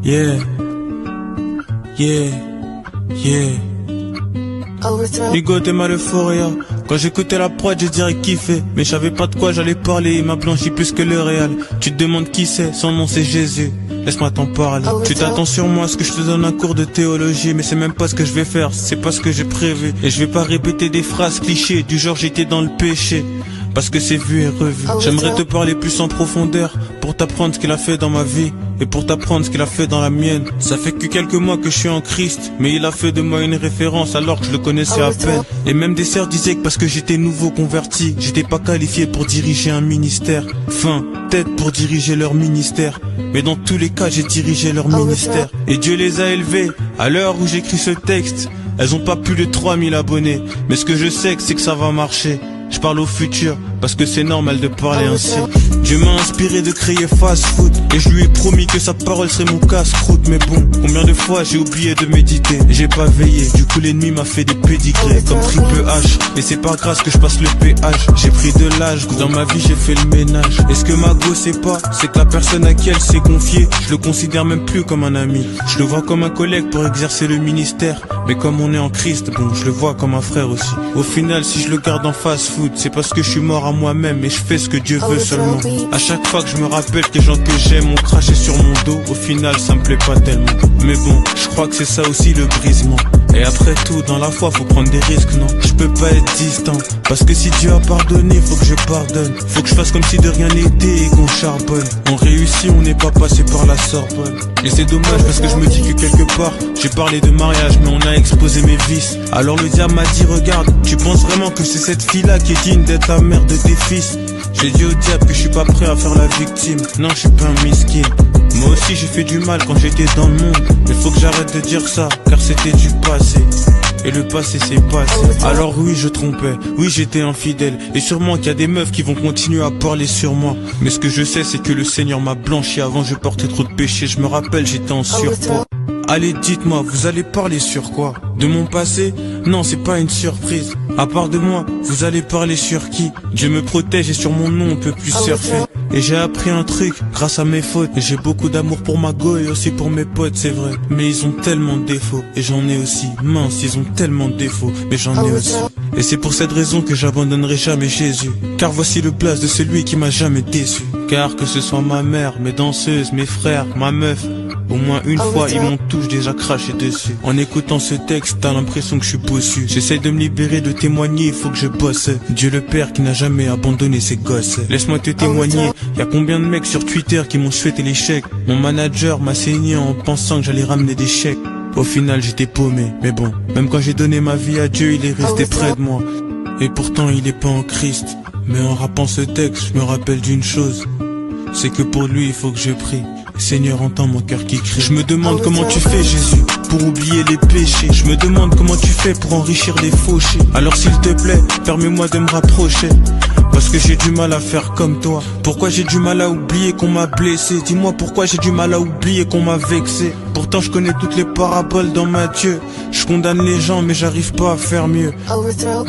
Yeah, yeah, yeah. Hugo Tema l'euphoria. Quand j'écoutais la prod, j'ai direct kiffé. Mais je savais pas de quoi j'allais parler, il m'a blanchi plus que le réel. Tu te demandes qui c'est, son nom c'est Jésus. Laisse-moi t'en parler. Tu t'attends sur moi à ce que je te donne un cours de théologie, mais c'est même pas ce que je vais faire, c'est pas ce que j'ai prévu. Et je vais pas répéter des phrases clichés, du genre j'étais dans le péché, parce que c'est vu et revu. J'aimerais te parler plus en profondeur, pour t'apprendre ce qu'il a fait dans ma vie, et pour t'apprendre ce qu'il a fait dans la mienne. Ça fait que quelques mois que je suis en Christ, mais il a fait de moi une référence alors que je le connaissais à peine. Et même des sœurs disaient que parce que j'étais nouveau converti, j'étais pas qualifié pour diriger un ministère. Enfin, peut-être pour diriger leur ministère, mais dans tous les cas j'ai dirigé leur ministère. Et Dieu les a élevés. À l'heure où j'écris ce texte, elles ont pas plus de 3000 abonnés. Mais ce que je sais c'est que ça va marcher. Je parle au futur, parce que c'est normal de parler ainsi. Dieu m'a inspiré de créer Fast Food, et je lui ai promis que sa parole serait mon casse-croûte. Mais bon, combien de fois j'ai oublié de méditer, j'ai pas veillé, du coup l'ennemi m'a fait des pédigrés comme Triple H. Et c'est pas grâce que je passe le péage, j'ai pris de l'âge, dans ma vie j'ai fait le ménage. Et ce que ma go sait pas, c'est que la personne à qui elle s'est confiée, je le considère même plus comme un ami. Je le vois comme un collègue pour exercer le ministère, mais comme on est en Christ, bon, je le vois comme un frère aussi. Au final, si je le garde en fast food, c'est parce que je suis mort à moi-même et je fais ce que Dieu veut seulement. À chaque fois que je me rappelle que les gens que j'aime ont craché sur mon dos, au final ça me plaît pas tellement. Mais bon, je crois que c'est ça aussi le brisement. Et après tout, dans la foi faut prendre des risques, non? Je peux pas être distant, parce que si Dieu a pardonné, faut que je pardonne. Faut que je fasse comme si de rien n'était et qu'on charbonne. On réussit, on n'est pas passé par la Sorbonne. Et c'est dommage parce que je me dis que quelque part j'ai parlé de mariage, mais on a exposé mes vices. Alors le diable m'a dit, regarde, tu penses vraiment que c'est cette fille-là qui est digne d'être la mère de tes fils? J'ai dit au diable que je suis pas prêt à faire la victime. Non, je suis pas un miskin. Moi aussi j'ai fait du mal quand j'étais dans le monde, mais faut que j'arrête de dire ça, car c'était du passé. Et le passé c'est passé. Alors oui je trompais, oui j'étais infidèle, et sûrement qu'il y a des meufs qui vont continuer à parler sur moi. Mais ce que je sais c'est que le Seigneur m'a blanchi. Avant je portais trop de péchés, je me rappelle j'étais en surpoids. Allez dites-moi, vous allez parler sur quoi? De mon passé? Non, c'est pas une surprise. À part de moi, vous allez parler sur qui? Dieu me protège et sur mon nom on peut plus surfer. Et j'ai appris un truc grâce à mes fautes. Et j'ai beaucoup d'amour pour ma go et aussi pour mes potes, c'est vrai. Mais ils ont tellement de défauts, et j'en ai aussi. Mince, ils ont tellement de défauts, mais j'en ai aussi. Et c'est pour cette raison que j'abandonnerai jamais Jésus, car voici le place de celui qui m'a jamais déçu. Car que ce soit ma mère, mes danseuses, mes frères, ma meuf, au moins une fois ils m'ont tous déjà craché dessus. En écoutant ce texte, t'as l'impression que je suis bossu. J'essaie de me libérer, de témoigner, il faut que je bosse. Dieu le Père qui n'a jamais abandonné ses gosses. Laisse-moi te témoigner, y'a combien de mecs sur Twitter qui m'ont souhaité l'échec. Mon manager m'a saigné en pensant que j'allais ramener des chèques. Au final j'étais paumé, mais bon, même quand j'ai donné ma vie à Dieu, il est resté près de moi. Et pourtant il est pas en Christ. Mais en rappant ce texte, je me rappelle d'une chose, c'est que pour lui il faut que je prie. Seigneur, entends mon cœur qui crie. Je me demande comment tu fais Jésus pour oublier les péchés. Je me demande comment tu fais pour enrichir les fauchés. Alors s'il te plaît, permets-moi de me rapprocher, parce que j'ai du mal à faire comme toi. Pourquoi j'ai du mal à oublier qu'on m'a blessé? Dis-moi pourquoi j'ai du mal à oublier qu'on m'a vexé. Pourtant je connais toutes les paraboles dans Matthieu. Je condamne les gens mais j'arrive pas à faire mieux.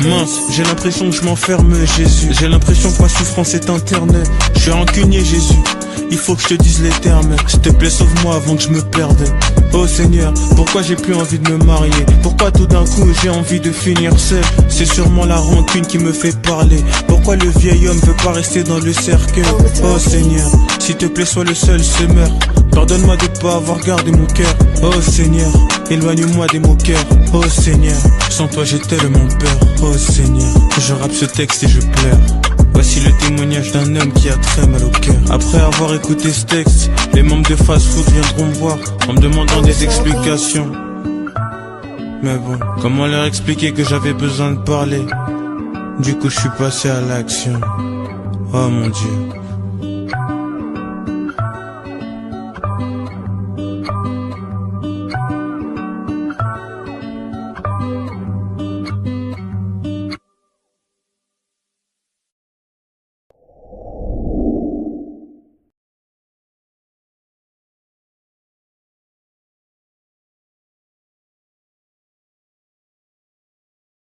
Mince, j'ai l'impression que je m'enferme Jésus. J'ai l'impression que ma souffrance est interne. Je suis rancunier Jésus, il faut que je te dise les termes. S'il te plaît sauve-moi avant que je me perde. Oh Seigneur, pourquoi j'ai plus envie de me marier? Pourquoi tout d'un coup j'ai envie de finir seul? C'est sûrement la rancune qui me fait parler. Pourquoi le vieil homme veut pas rester dans le cercueil? Oh Seigneur, s'il te plaît sois le seul semeur. Pardonne-moi de pas avoir gardé mon cœur. Oh Seigneur, éloigne-moi des moqueurs. Oh Seigneur, sans toi j'ai tellement peur. Oh Seigneur, je rappe ce texte et je pleure. Voici le témoignage d'un homme qui a très mal au cœur. Après avoir écouté ce texte, les membres de Fast Food viendront me voir en me demandant des explications. Mais bon, comment leur expliquer que j'avais besoin de parler? Du coup je suis passé à l'action. Oh mon Dieu.